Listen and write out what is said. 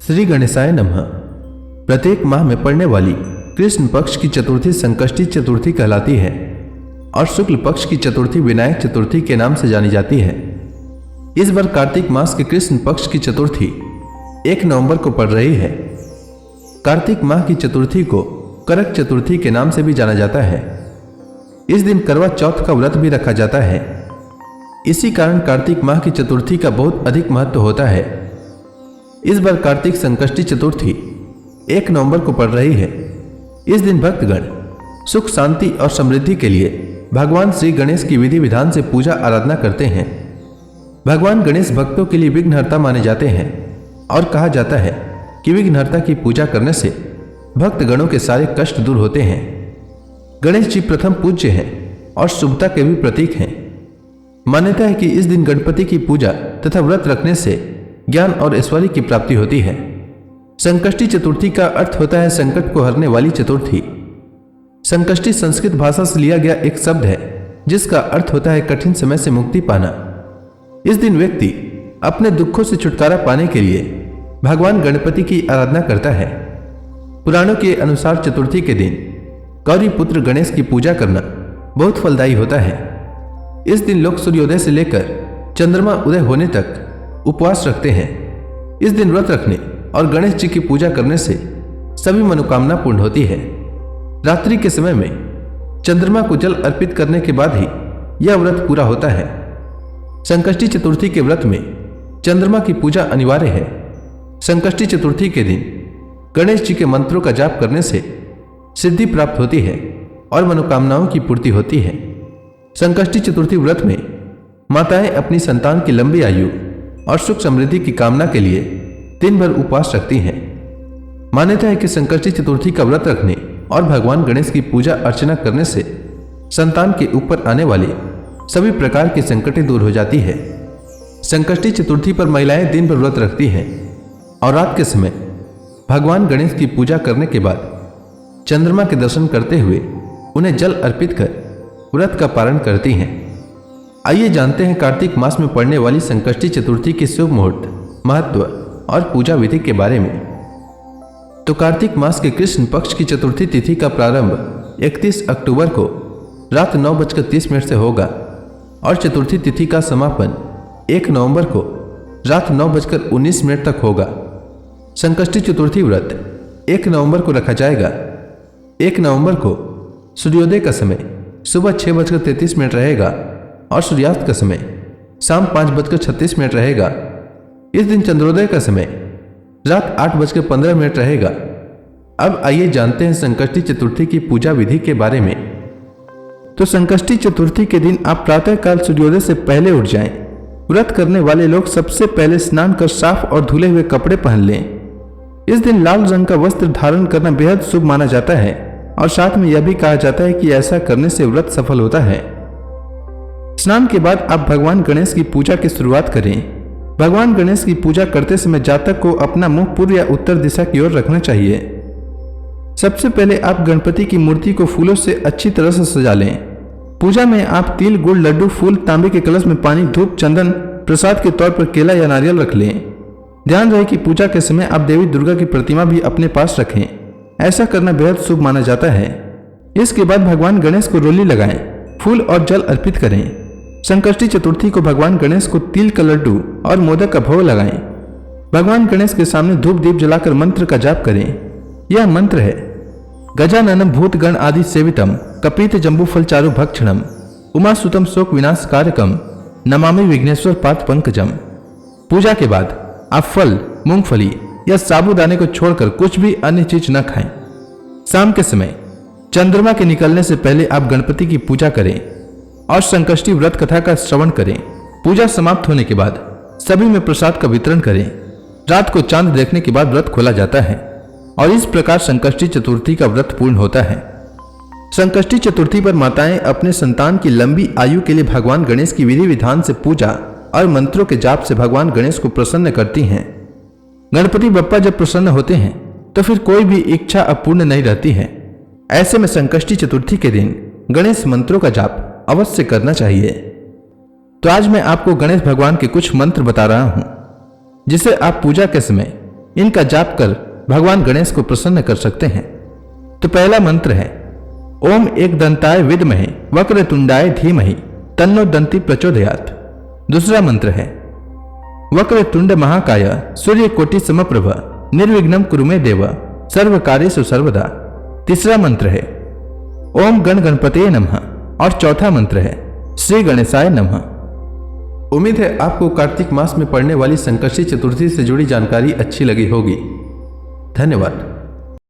श्री गणेशाय नमः। प्रत्येक माह में पड़ने वाली कृष्ण पक्ष की चतुर्थी संकष्टी चतुर्थी कहलाती है और शुक्ल पक्ष की चतुर्थी विनायक चतुर्थी के नाम से जानी जाती है। इस बार कार्तिक मास के कृष्ण पक्ष की चतुर्थी 1 नवंबर को पड़ रही है। कार्तिक माह की चतुर्थी को करक चतुर्थी के नाम से भी जाना जाता है। इस दिन करवा चौथ का व्रत भी रखा जाता है। इसी कारण कार्तिक माह की चतुर्थी का बहुत अधिक महत्व होता है। इस बार कार्तिक संकष्टी चतुर्थी 1 नवंबर को पड़ रही है। इस दिन भक्तगण सुख शांति और समृद्धि के लिए भगवान श्री गणेश की विधि विधान से पूजा आराधना करते हैं। भगवान गणेश भक्तों के लिए विघ्नहर्ता माने जाते हैं और कहा जाता है कि विघ्नहर्ता की पूजा करने से भक्तगणों के सारे कष्ट दूर होते हैं। गणेश जी प्रथम पूज्य हैं और शुभता के भी प्रतीक हैं। मान्यता है कि इस दिन गणपति की पूजा तथा व्रत रखने से ज्ञान और ऐश्वर्य की प्राप्ति होती है। संकष्टी चतुर्थी का अर्थ होता है संकट को हरने वाली चतुर्थी। संकष्टी संस्कृत भाषा से लिया गया एक शब्द है जिसका अर्थ होता है कठिन समय से मुक्ति पाना। इस दिन व्यक्ति अपने दुखों से छुटकारा पाने के लिए भगवान गणपति की आराधना करता है। पुराणों के अनुसार चतुर्थी के दिन गौरी पुत्र गणेश की पूजा करना बहुत फलदायी होता है। इस दिन लोग सूर्योदय से लेकर चंद्रमा उदय होने तक उपवास रखते हैं। इस दिन व्रत रखने और गणेश जी की पूजा करने से सभी मनोकामना पूर्ण होती है। रात्रि के समय में चंद्रमा को जल अर्पित करने के बाद ही यह व्रत पूरा होता है। संकष्टी चतुर्थी के व्रत में चंद्रमा की पूजा अनिवार्य है। संकष्टी चतुर्थी के दिन गणेश जी के मंत्रों का जाप करने से सिद्धि प्राप्त होती है और मनोकामनाओं की पूर्ति होती है। संकष्टी चतुर्थी व्रत में माताएं अपनी संतान की लंबी आयु और सुख समृद्धि की कामना के लिए दिन भर उपवास रखती हैं। मान्यता है कि संकष्टी चतुर्थी का व्रत रखने और भगवान गणेश की पूजा अर्चना करने से संतान के ऊपर आने वाले सभी प्रकार की संकटें दूर हो जाती है। संकष्टी चतुर्थी पर महिलाएं दिन भर व्रत रखती हैं और रात के समय भगवान गणेश की पूजा करने के बाद चंद्रमा के दर्शन करते हुए उन्हें जल अर्पित कर व्रत का पालन करती हैं। आइए जानते हैं कार्तिक मास में पड़ने वाली संकष्टी चतुर्थी के शुभ मुहूर्त, महत्व और पूजा विधि के बारे में। तो कार्तिक मास के कृष्ण पक्ष की चतुर्थी तिथि का प्रारंभ 31 अक्टूबर को रात 9:30 से होगा और चतुर्थी तिथि का समापन 1 नवंबर को रात 9:19 तक होगा। संकष्टी चतुर्थी व्रत 1 नवंबर को रखा जाएगा। 1 नवंबर को सूर्योदय का समय सुबह 6:33 रहेगा और सूर्यास्त का समय शाम 5:36 रहेगा। इस दिन चंद्रोदय का समय रात 8:15 रहेगा। अब आइए जानते हैं संकष्टी चतुर्थी की पूजा विधि के बारे में। तो संकष्टी चतुर्थी के दिन आप प्रातःकाल सूर्योदय से पहले उठ जाएं। व्रत करने वाले लोग सबसे पहले स्नान कर साफ और धुले हुए कपड़े पहन लें। इस दिन लाल रंग का वस्त्र धारण करना बेहद शुभ माना जाता है और साथ में यह भी कहा जाता है कि ऐसा करने से व्रत सफल होता है। स्नान के बाद आप भगवान गणेश की पूजा की शुरुआत करें। भगवान गणेश की पूजा करते समय जातक को अपना मुंह पूर्व या उत्तर दिशा की ओर रखना चाहिए। सबसे पहले आप गणपति की मूर्ति को फूलों से अच्छी तरह से सजा लें। पूजा में आप तिल, गुड़, लड्डू, फूल, तांबे के कलश में पानी, धूप, चंदन, प्रसाद के तौर पर केला या नारियल रख लें। ध्यान रहे कि पूजा के समय आप देवी दुर्गा की प्रतिमा भी अपने पास रखें। ऐसा करना बेहद शुभ माना जाता है। इसके बाद भगवान गणेश को रोली लगाएं, फूल और जल अर्पित करें। संकष्टी चतुर्थी को भगवान गणेश को तिल का लड्डू और मोदक का भोग लगाएं। भगवान गणेश के सामने धूप दीप जलाकर मंत्र का जाप करें। यह मंत्र है: गजाननम भूतगण आदि सेवितम कपीत जम्बू फल चारु भक्षणम उमासुतम शोक विनाश कारकम नमामि विघ्नेश्वर पाद पंकजम। पूजा के बाद आप फल, मूंगफली या साबूदाने को छोड़कर कुछ भी अन्य चीज न खाएं। शाम के समय चंद्रमा के निकलने से पहले आप गणपति की पूजा करें और संकष्टी व्रत कथा का श्रवण करें। पूजा समाप्त होने के बाद सभी में प्रसाद का वितरण करें। रात को चांद देखने के बाद व्रत खोला जाता है और इस प्रकार संकष्टी चतुर्थी का व्रत पूर्ण होता है। संकष्टी चतुर्थी पर माताएं अपने संतान की लंबी आयु के लिए भगवान गणेश की विधि विधान से पूजा और मंत्रों के जाप से भगवान गणेश को प्रसन्न करती हैं। गणपति बप्पा जब प्रसन्न होते हैं तो फिर कोई भी इच्छा अपूर्ण नहीं रहती है। ऐसे में संकष्टी चतुर्थी के दिन गणेश मंत्रों का जाप अवश्य करना चाहिए। तो आज मैं आपको गणेश भगवान के कुछ मंत्र बता रहा हूं जिसे आप पूजा के समय इनका जाप कर भगवान गणेश को प्रसन्न कर सकते हैं। तो पहला मंत्र है ओम एक दंताय विद्महे वक्रतुंडाय धीमहि तन्नो दंती प्रचोदयात्। दूसरा मंत्र है वक्रतुंड महाकाय सूर्यकोटि समप्रभ निर्विघ्नं कुरु मे देव सर्व कार्येषु सर्वदा। तीसरा मंत्र है ओम गण गणपते नमः और चौथा मंत्र है श्री गणेशाय नमः। उम्मीद है आपको कार्तिक मास में पड़ने वाली संकष्टी चतुर्थी से जुड़ी जानकारी अच्छी लगी होगी। धन्यवाद।